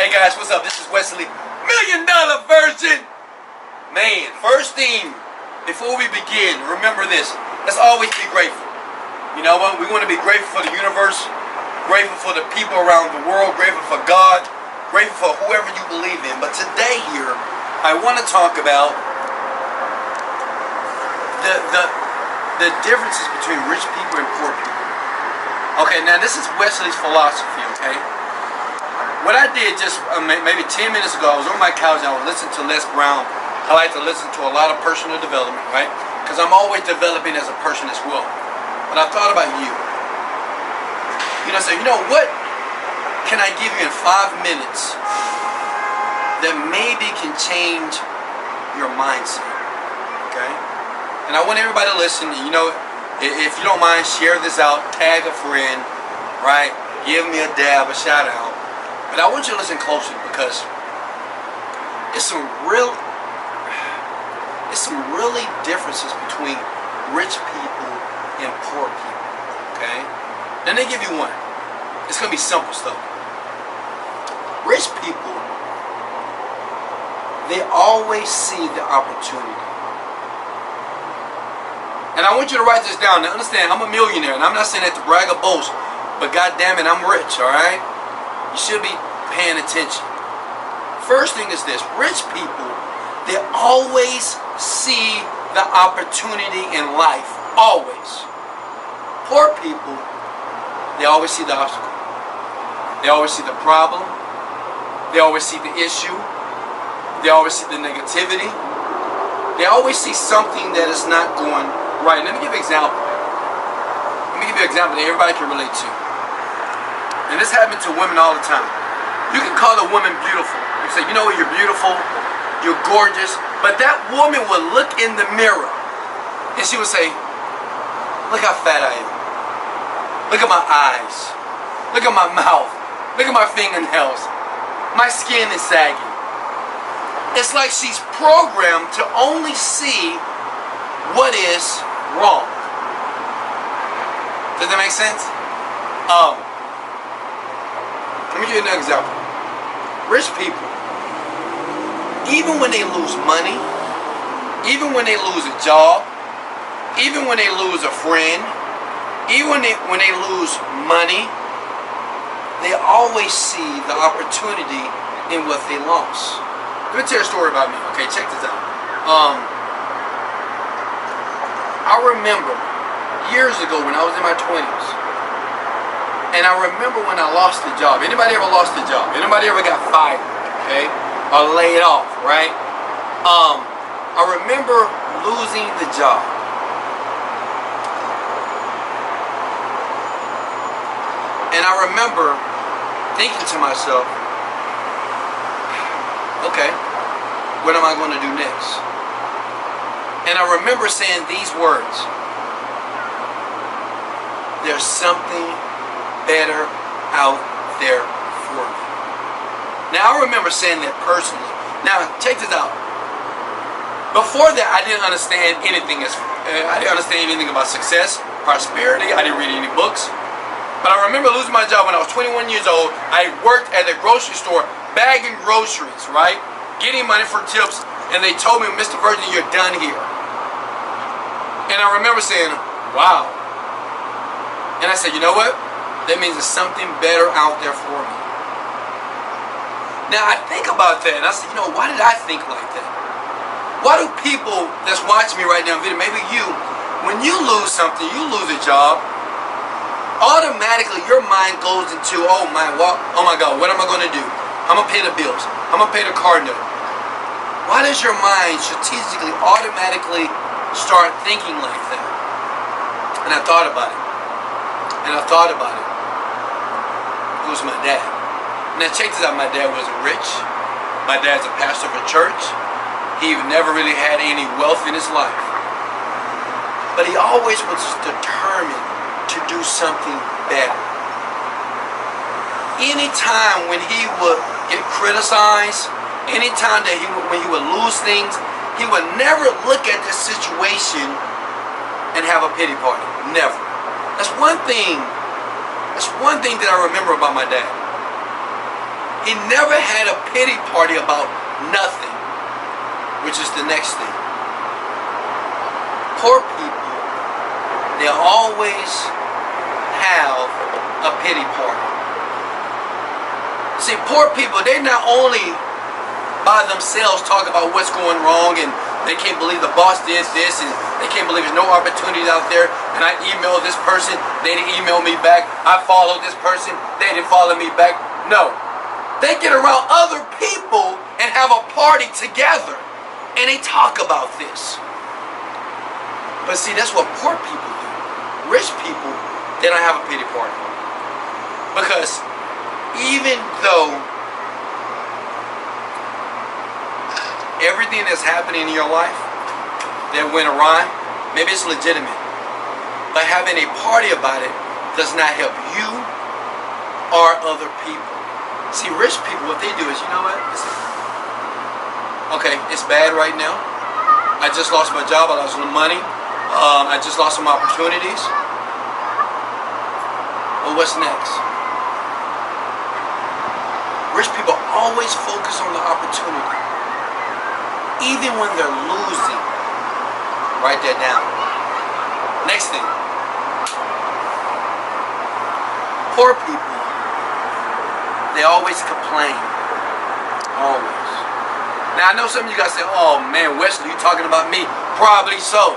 Hey guys, what's up? This is Wesley, $1,000,000 Virgin. Man, first thing, before we begin, remember this. Let's always be grateful. You know what? We want to be grateful for the universe, grateful for the people around the world, grateful for God, grateful for whoever you believe in. But today here, I want to talk about the differences between rich people and poor people. Okay, now this is Wesley's philosophy, okay? What I did just maybe 10 minutes ago, I was on my couch and I was listening to Les Brown. I like to listen to a lot of personal development, right? Because I'm always developing as a person as well. But I thought about you. You know, so you know what can I give you in 5 minutes that maybe can change your mindset, okay? And I want everybody to listen. You know, if you don't mind, share this out, tag a friend, right? Give me a dab, a shout out. But I want you to listen closely because it's some really differences between rich people and poor people. Okay? Then they give you one. It's gonna be simple stuff. Rich people, they always see the opportunity. And I want you to write this down. Now understand, I'm a millionaire, and I'm not saying that to brag or boast, but God damn it, I'm rich, alright? You should be paying attention. First thing is this. Rich people, they always see the opportunity in life. Always. Poor people, they always see the obstacle. They always see the problem. They always see the issue. They always see the negativity. They always see something that is not going right. Let me give you an example. Let me give you an example that everybody can relate to. And this happens to women all the time. You can call a woman beautiful. You say, you know what, you're beautiful, you're gorgeous. But that woman will look in the mirror and she will say, look how fat I am. Look at my eyes. Look at my mouth. Look at my fingernails. My skin is saggy. It's like she's programmed to only see what is wrong. Does that make sense? Let me give you another example. Rich people, even when they lose money, even when they lose a job, even when they lose a friend, even when they lose money, they always see the opportunity in what they lost. Let me tell you a story about me. Okay, check this out. I remember years ago when I was in my 20s, and I remember when I lost the job. Anybody ever lost a job? Anybody ever got fired? Okay? Or laid off, right? I remember losing the job. And I remember thinking to myself, okay, what am I going to do next? And I remember saying these words: there's something better out there for me. Now I remember saying that personally. Now check this out. Before that, I didn't understand anything. I didn't understand anything about success, prosperity. I didn't read any books. But I remember losing my job when I was 21 years old. I worked at a grocery store bagging groceries, right? Getting money for tips, and they told me, Mr. Virgin, you're done here. And I remember saying, wow. And I said, you know what? That means there's something better out there for me. Now I think about that and I said, you know, why did I think like that? Why do people that's watching me right now, video, maybe you, when you lose something, you lose a job, automatically your mind goes into, oh my God, what am I going to do? I'm going to pay the bills. I'm going to pay the car note. Why does your mind strategically, automatically start thinking like that? And I thought about it. And I thought about it. It was my dad. Now check this out, my dad wasn't rich. My dad's a pastor of a church. He never really had any wealth in his life. But he always was determined to do something better. Anytime when he would get criticized, anytime that when he would lose things, he would never look at this situation and have a pity party. Never. That's one thing that I remember about my dad. He never had a pity party about nothing, which is the next thing. Poor people, they always have a pity party. See, poor people, they not only by themselves talk about what's going wrong and they can't believe the boss did this and they can't believe there's no opportunities out there, and I emailed this person, they didn't email me back. I followed this person, they didn't follow me back. No. They get around other people and have a party together and they talk about this. But see, that's what poor people do. Rich people, they don't have a pity party. Because even though everything that's happening in your life that went awry, maybe it's legitimate, but having a party about it does not help you or other people. See, rich people, what they do is, you know what? Okay, it's bad right now. I just lost my job. I lost some money. I just lost some opportunities. Well, what's next? Rich people always focus on the opportunity. Even when they're losing. Write that down. Next thing. Poor people, they always complain. Always. Now I know some of you guys say, oh man, Wesley, you talking about me? Probably so.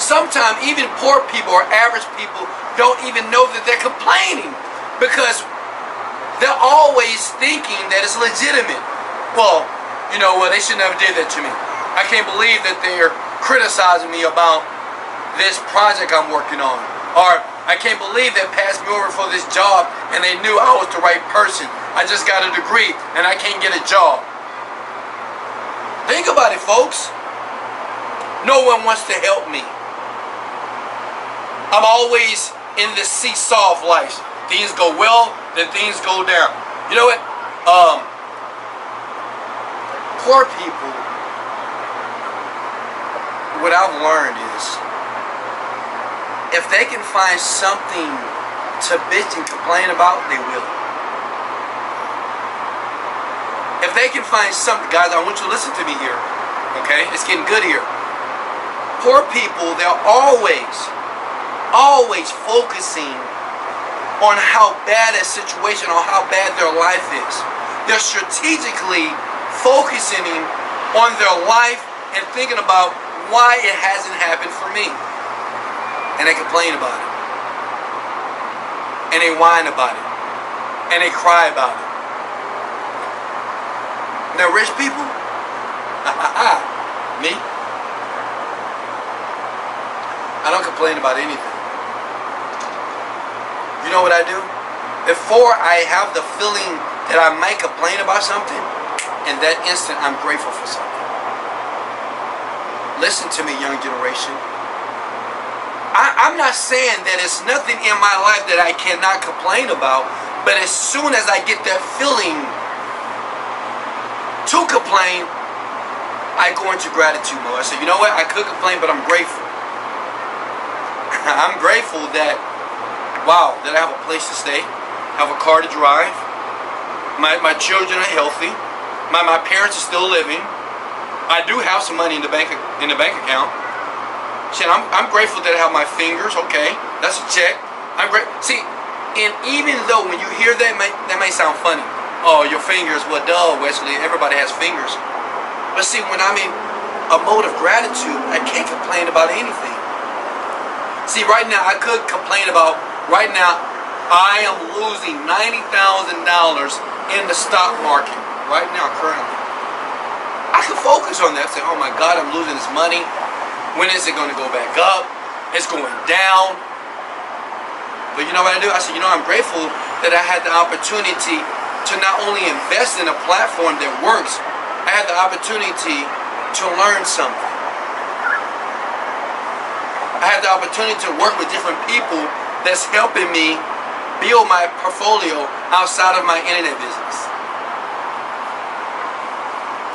Sometimes even poor people or average people don't even know that they're complaining because they're always thinking that it's legitimate. Well, you know what, they should never did that to me. I can't believe that they're criticizing me about this project I'm working on. Or I can't believe they passed me over for this job and they knew I was the right person. I just got a degree and I can't get a job. Think about it, folks. No one wants to help me. I'm always in this seesaw of life. Things go well, then things go down. You know what? Poor people, what I've learned is, if they can find something to bitch and complain about, they will. If they can find something, guys, I want you to listen to me here. Okay? It's getting good here. Poor people, they're always focusing on how bad a situation or how bad their life is. They're strategically focusing on their life and thinking about why it hasn't happened for me. And they complain about it. And they whine about it. And they cry about it. Now rich people, me, I don't complain about anything. You know what I do? Before I have the feeling that I might complain about something, in that instant I'm grateful for something. Listen to me, young generation. I'm not saying that it's nothing in my life that I cannot complain about, but as soon as I get that feeling to complain, I go into gratitude mode. I say, you know what? I could complain, but I'm grateful. I'm grateful that, wow, that I have a place to stay, have a car to drive, my children are healthy, my parents are still living, I do have some money in the bank account. Shit, I'm grateful that I have my fingers. Okay, that's a check. I'm great. See, and even though when you hear that, that may sound funny. Oh, your fingers. Well, duh, Wesley. Everybody has fingers. But see, when I'm in a mode of gratitude, I can't complain about anything. See, right now I could complain about. Right now, I am losing $90,000 in the stock market. Right now, currently. I can focus on that. Say, oh my God, I'm losing this money. When is it going to go back up? It's going down. But you know what I do? I said, you know, I'm grateful that I had the opportunity to not only invest in a platform that works, I had the opportunity to learn something. I had the opportunity to work with different people that's helping me build my portfolio outside of my internet business.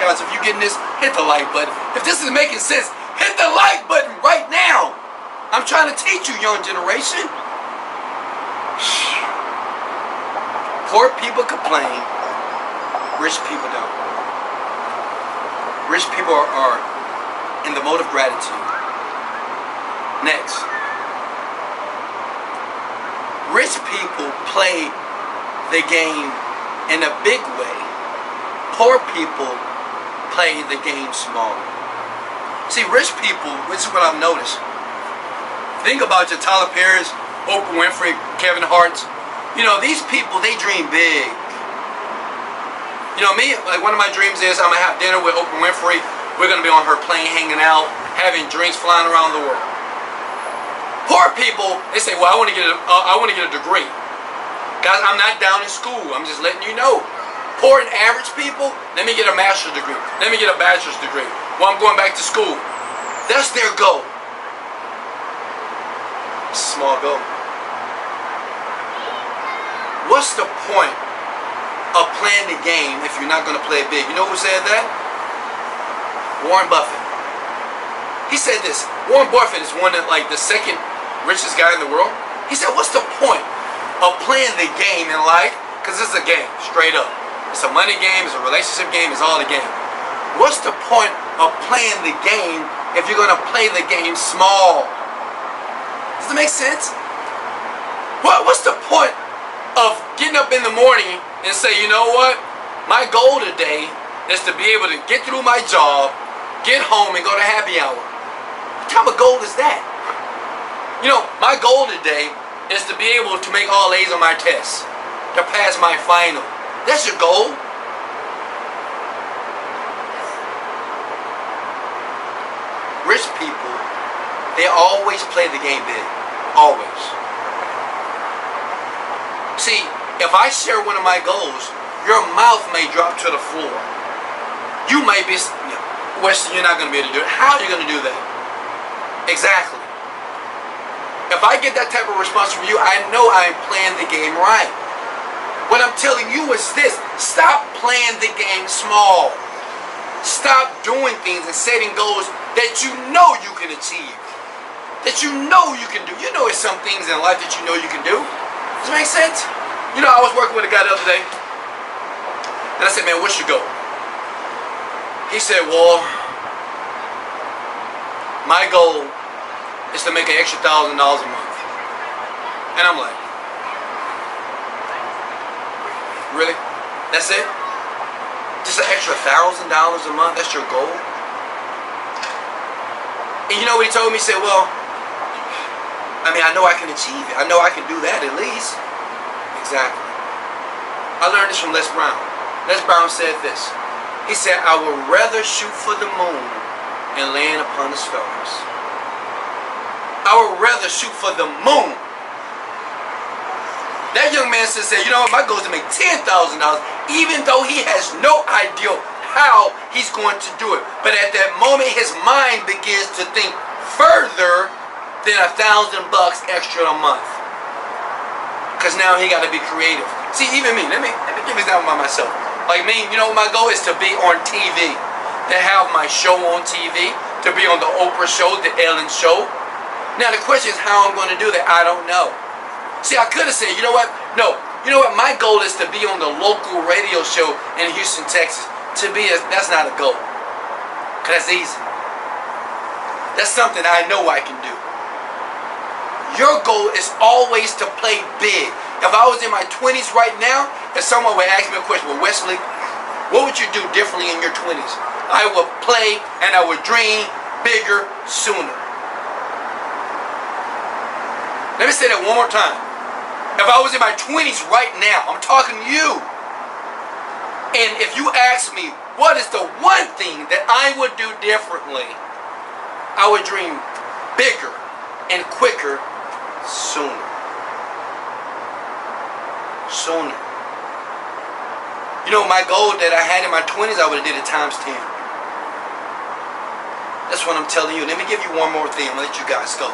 Guys, if you're getting this, hit the like button. If this is making sense, hit the like button right now. I'm trying to teach you, young generation. Poor people complain, rich people don't. Rich people are in the mode of gratitude. Next, rich people play the game in a big way. Poor people play the game small. See, rich people, which is what I've noticed. Think about your Tyler Perry's, Oprah Winfrey, Kevin Hart's. You know, these people, they dream big. You know, me, like one of my dreams is I'm going to have dinner with Oprah Winfrey. We're going to be on her plane hanging out, having drinks flying around the world. Poor people, they say, well, I want to get a degree. Guys, I'm not down in school. I'm just letting you know. Poor and average people, let me get a master's degree. Let me get a bachelor's degree. Well, I'm going back to school. That's their goal. Small goal. What's the point of playing the game if you're not going to play it big? You know who said that? Warren Buffett. He said this. Warren Buffett is one of the second richest guy in the world. He said, what's the point of playing the game in life? Because this is a game, straight up. It's a money game, it's a relationship game, it's all a game. What's the point of playing the game if you're going to play the game small? Does it make sense? What's the point of getting up in the morning and say, you know what? My goal today is to be able to get through my job, get home, and go to happy hour. What type of goal is that? You know, my goal today is to be able to make all A's on my tests, to pass my final. That's your goal. Rich people, they always play the game big. Always. See, if I share one of my goals, your mouth may drop to the floor. You may be, Weston, you're not going to be able to do it. How are you going to do that? Exactly. If I get that type of response from you, I know I'm playing the game right. What I'm telling you is this. Stop playing the game small. Stop doing things and setting goals that you know you can achieve. That you know you can do. You know there's some things in life that you know you can do. Does it make sense? You know, I was working with a guy the other day. And I said, man, what's your goal? He said, well, my goal is to make an extra $1,000 a month. And I'm like, really? That's it? Just an extra $1,000 a month? That's your goal? And you know what he told me? He said, well, I mean, I know I can achieve it. I know I can do that at least. Exactly. I learned this from Les Brown. Les Brown said this. He said, I would rather shoot for the moon and land upon the stars. I would rather shoot for the moon. That young man said, you know what, my goal is to make $10,000, even though he has no idea how he's going to do it. But at that moment, his mind begins to think further than $1,000 extra a month. Because now he got to be creative. See, even me, let me give you that by myself. Like me, you know, my goal is to be on TV, to have my show on TV, to be on the Oprah show, the Ellen show. Now the question is how I'm going to do that. I don't know. See, I could have said, you know what? No, you know what? My goal is to be on the local radio show in Houston, Texas. That's not a goal. Because that's easy. That's something I know I can do. Your goal is always to play big. If I was in my 20s right now, if someone would ask me a question, well, Wesley, what would you do differently in your 20s? I would play and I would dream bigger sooner. Let me say that one more time. If I was in my 20s right now, I'm talking to you. And if you ask me, what is the one thing that I would do differently? I would dream bigger and quicker sooner. Sooner. You know, my goal that I had in my 20s, I would have did it times 10. That's what I'm telling you. Let me give you one more thing. I'm going to let you guys go.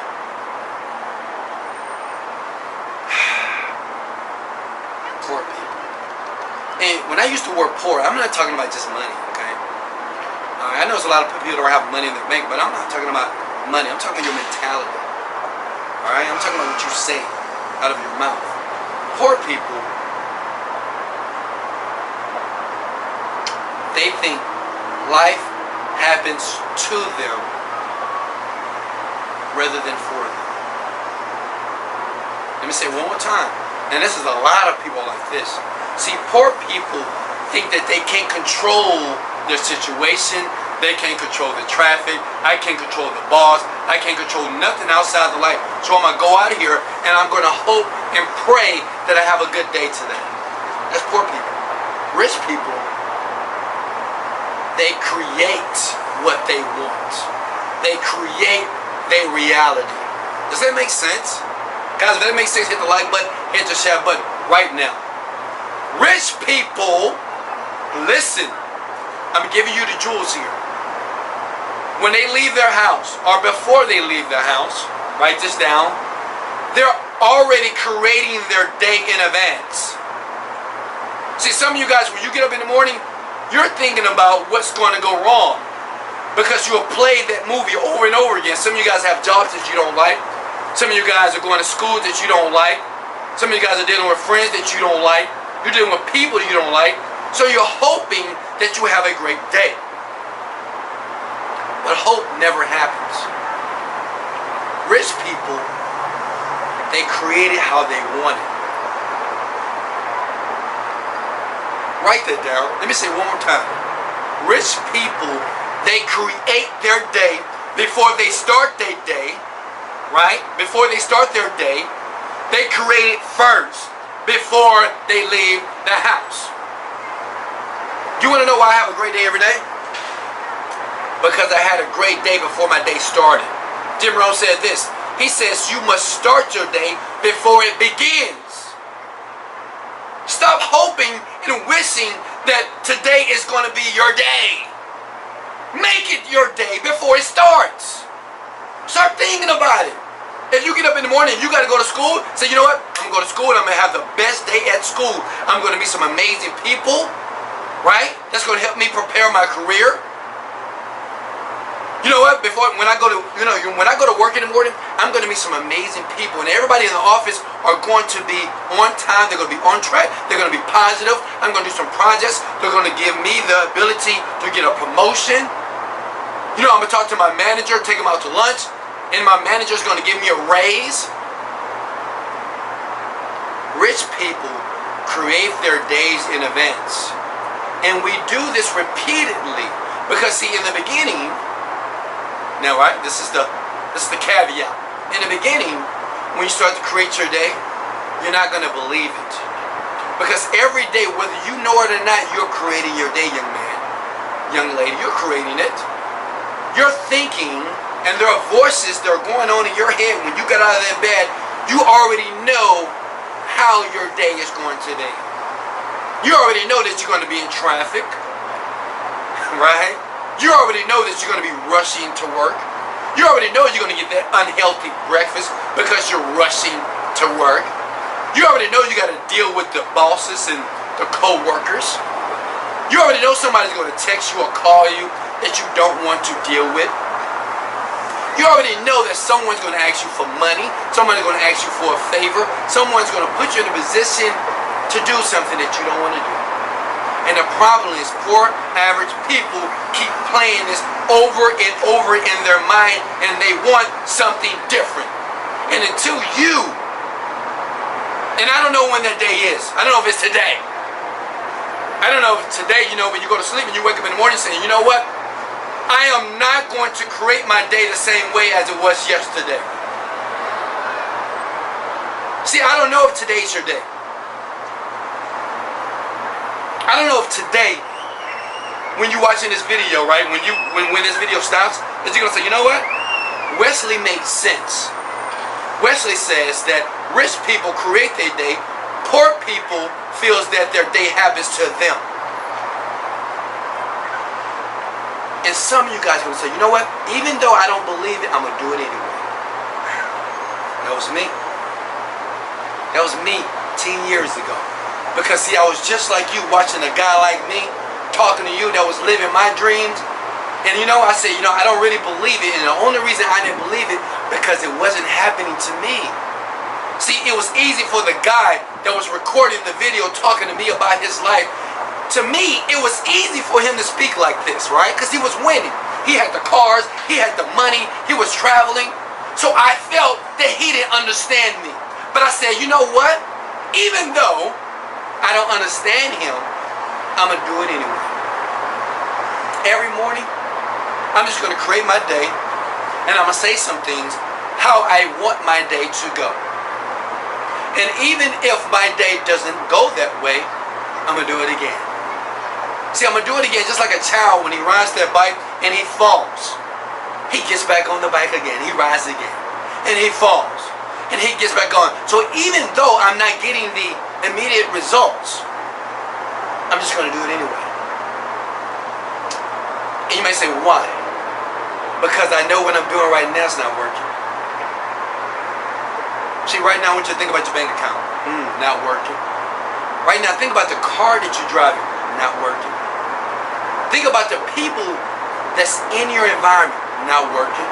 Poor people. And when I used the word poor, I'm not talking about just money, okay? I know there's a lot of people that don't have money in their bank, but I'm not talking about money. I'm talking your mentality. Alright? I'm talking about what you say out of your mouth. Poor people, They think life happens to them rather than for them. Let me say it one more time. And this is a lot of people like this. See, poor people think that they can't control their situation. They can't control the traffic. I can't control the boss. I can't control nothing outside the life. So I'm going to go out of here and I'm going to hope and pray that I have a good day today. That's poor people. Rich people, they create what they want. They create their reality. Does that make sense? Guys, if that makes sense, hit the like button, hit the share button right now. Rich people, listen, I'm giving you the jewels here. When they leave their house, or before they leave their house, write this down, they're already creating their day in advance. See, some of you guys, when you get up in the morning, you're thinking about what's going to go wrong because you have played that movie over and over again. Some of you guys have jobs that you don't like. Some of you guys are going to school that you don't like. Some of you guys are dealing with friends that you don't like. You're dealing with people you don't like. So you're hoping that you have a great day. But hope never happens. Rich people, they create it how they want it. Write that down. Let me say it one more time. Rich people, they create their day before they start their day. Right? Before they start their day, they create it first before they leave the house. You want to know why I have a great day every day? Because I had a great day before my day started. Jim Rohn said this. He says you must start your day before it begins. Stop hoping and wishing that today is going to be your day. Make it your day before it starts. Start thinking about it. If you get up in the morning and you got to go to school, say, you know what? I'm going to go to school and I'm going to have the best day at school. I'm going to meet some amazing people, right? That's going to help me prepare my career. You know what? When I go to work in the morning, I'm going to meet some amazing people, and everybody in the office are going to be on time. They're going to be on track. They're going to be positive. I'm going to do some projects. They're going to give me the ability to get a promotion. You know, I'm going to talk to my manager, take him out to lunch. And my manager is going to give me a raise. Rich people create their days in advance. And we do this repeatedly. Because see, in the beginning, now right, this is the caveat. In the beginning, when you start to create your day, you're not going to believe it. Because every day, whether you know it or not, you're creating your day, young man. Young lady, you're creating it. You're thinking. And there are voices that are going on in your head when you get out of that bed. You already know how your day is going today. You already know that you're going to be in traffic. Right? You already know that you're going to be rushing to work. You already know you're going to get that unhealthy breakfast because you're rushing to work. You already know you got to deal with the bosses and the co-workers. You already know somebody's going to text you or call you that you don't want to deal with. You already know that someone's going to ask you for money. Someone's going to ask you for a favor. Someone's going to put you in a position to do something that you don't want to do. And the problem is poor, average people keep playing this over and over in their mind, and they want something different. And until you, and I don't know when that day is. I don't know if it's today. I don't know if it's today, you know, when you go to sleep and you wake up in the morning saying, you know what? I am not going to create my day the same way as it was yesterday. See, I don't know if today's your day. I don't know if today, when you're watching this video, right, when this video stops, that you're going to say, you know what? Wesley makes sense. Wesley says that rich people create their day, poor people feels that their day happens to them. And some of you guys are going to say, you know what? Even though I don't believe it, I'm going to do it anyway. That was me. That was me 10 years ago. Because see, I was just like you, watching a guy like me, talking to you that was living my dreams. And you know, I said, you know, I don't really believe it. And the only reason I didn't believe it, because it wasn't happening to me. See, it was easy for the guy that was recording the video talking to me about his life to me, it was easy for him to speak like this, right? Because he was winning. He had the cars, he had the money, he was traveling. So I felt that he didn't understand me. But I said, you know what? Even though I don't understand him, I'm going to do it anyway. Every morning, I'm just going to create my day, and I'm going to say some things how I want my day to go. And even if my day doesn't go that way, I'm going to do it again. See, I'm going to do it again just like a child when he rides that bike and he falls. He gets back on the bike again. He rides again. And he falls. And he gets back on. So even though I'm not getting the immediate results, I'm just going to do it anyway. And you may say, why? Because I know what I'm doing right now is not working. See, right now I want you to think about your bank account. Not working. Right now, think about the car that you're driving. Not working. Think about the people that's in your environment. Not working.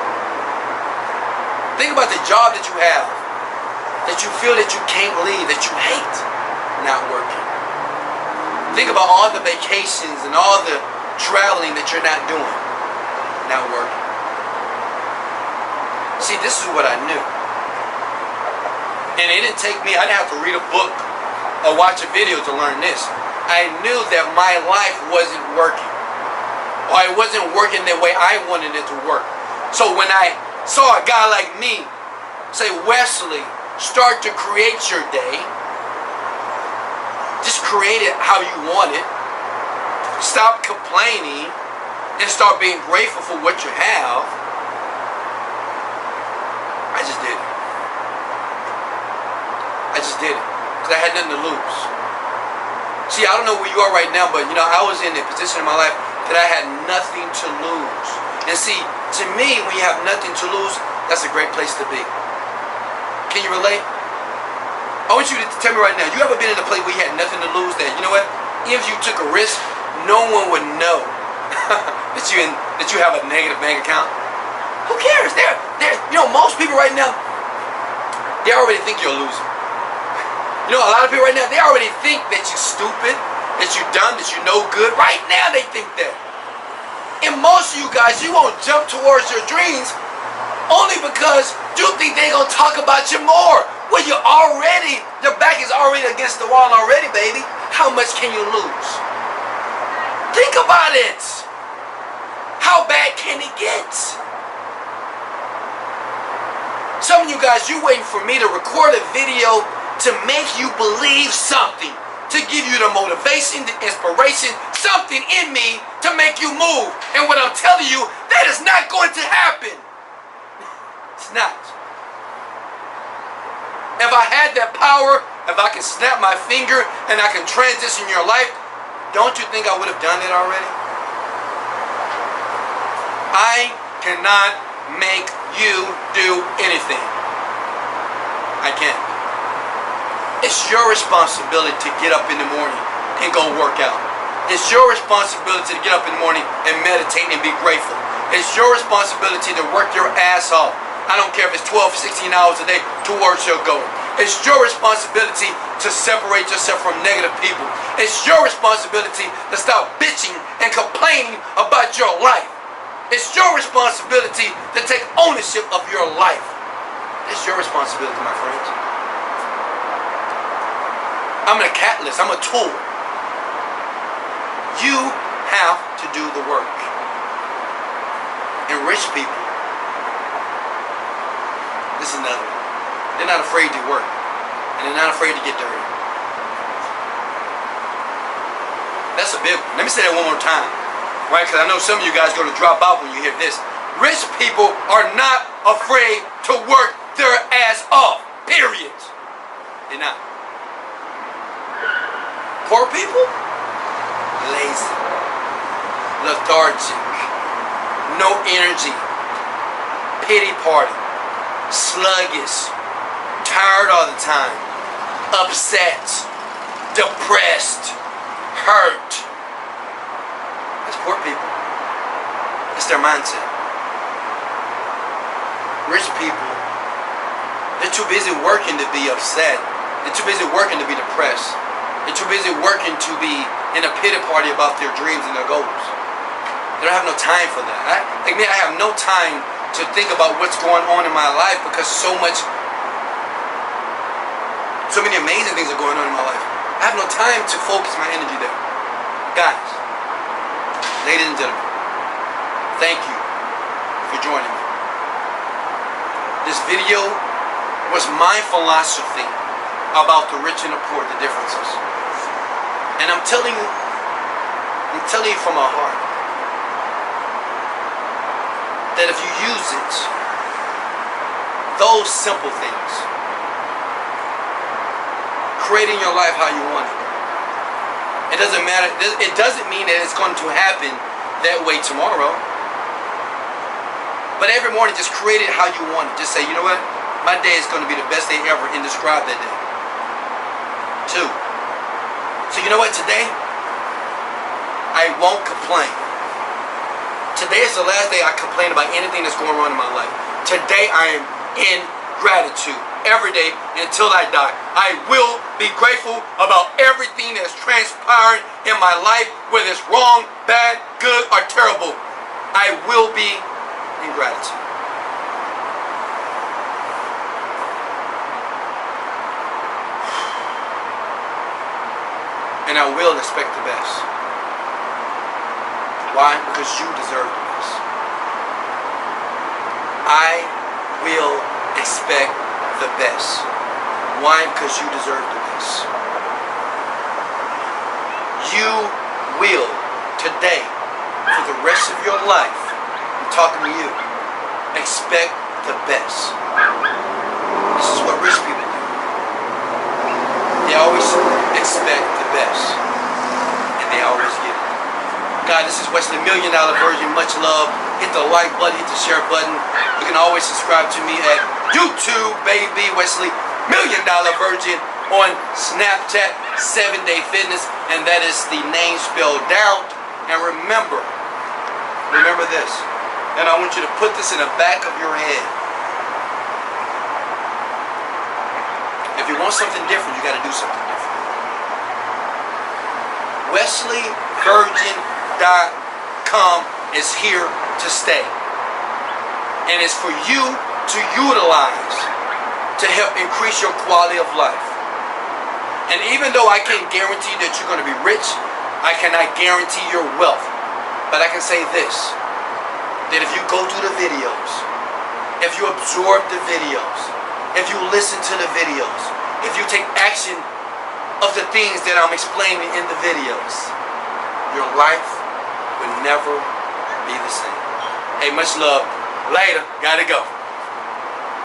Think about the job that you have, that you feel that you can't leave, that you hate. Not working. Think about all the vacations and all the traveling that you're not doing. Not working. See, this is what I knew. And it didn't take me, I didn't have to read a book or watch a video to learn this. I knew that my life wasn't working. Or it wasn't working the way I wanted it to work. So when I saw a guy like me say, Wesley, start to create your day. Just create it how you want it. Stop complaining and start being grateful for what you have. I just did it. I just did it. Because I had nothing to lose. See, I don't know where you are right now, but I was in a position in my life that I had nothing to lose. And see, to me, when you have nothing to lose, that's a great place to be. Can you relate? I want you to tell me right now, you ever been in a place where you had nothing to lose that, you know what? If you took a risk, no one would know that you have a negative bank account? Who cares? Most people right now, they already think you're a loser. A lot of people right now, they already think that you're stupid, that you're dumb, that you're no good. Right now they think that. And most of you guys, you won't jump towards your dreams only because you think they're going to talk about you more. Well, your back is already against the wall already, baby. How much can you lose? Think about it. How bad can it get? Some of you guys, you're waiting for me to record a video to make you believe something, to give you the motivation, the inspiration, something in me to make you move. And what I'm telling you, that is not going to happen. It's not. If I had that power, if I can snap my finger and I can transition your life, don't you think I would have done it already? I cannot make you do anything. I can't. It's your responsibility to get up in the morning and go work out. It's your responsibility to get up in the morning and meditate and be grateful. It's your responsibility to work your ass off. I don't care if it's 12, 16 hours a day towards your goal. It's your responsibility to separate yourself from negative people. It's your responsibility to stop bitching and complaining about your life. It's your responsibility to take ownership of your life. It's your responsibility, my friends. I'm a catalyst. I'm a tool. You have to do the work. And rich people, this is another one. They're not afraid to work. And they're not afraid to get dirty. That's a big one. Let me say that one more time. Right? Because I know some of you guys are going to drop out when you hear this. Rich people are not afraid to work their ass off. Period. They're not. Poor people? Lazy. Lethargic. No energy. Pity party. Sluggish. Tired all the time. Upset. Depressed. Hurt. That's poor people. That's their mindset. Rich people, they're too busy working to be upset. They're too busy working to be depressed. They're too busy working to be in a pity party about their dreams and their goals. They don't have no time for that. I have no time to think about what's going on in my life because so many amazing things are going on in my life. I have no time to focus my energy there. Guys, ladies and gentlemen, thank you for joining me. This video was my philosophy about the rich and the poor, the differences. And I'm telling you from my heart that if you use it, those simple things, creating your life how you want it. It doesn't matter. It doesn't mean that it's going to happen that way tomorrow. But every morning, just create it how you want it. Just say, you know what? My day is going to be the best day ever, and describe that day. 2. So you know what? Today, I won't complain. Today is the last day I complain about anything that's going on in my life. Today, I am in gratitude. Every day until I die. I will be grateful about everything that's transpiring in my life, whether it's wrong, bad, good, or terrible. I will be in gratitude. And I will expect the best. Why? Because you deserve the best. I will expect the best. Why? Because you deserve the best. You will today, for the rest of your life, I'm talking to you, expect the best. This is what rich people do. They always expect the best. And they always get it. God, this is Wesley, $1 Million Virgin. Much love. Hit the like button, hit the share button. You can always subscribe to me at YouTube, baby. Wesley, $1 Million Virgin on Snapchat, 7-Day Fitness, and that is the name spelled out. And remember this, and I want you to put this in the back of your head. If you want something different, you got to do something different. WesleyVirgin.com is here to stay. And it's for you to utilize to help increase your quality of life. And even though I can't guarantee that you're going to be rich, I cannot guarantee your wealth. But I can say this, that if you go through the videos, if you absorb the videos, if you listen to the videos, if you take action of the things that I'm explaining in the videos, your life will never be the same. Hey, much love. Later. Gotta go.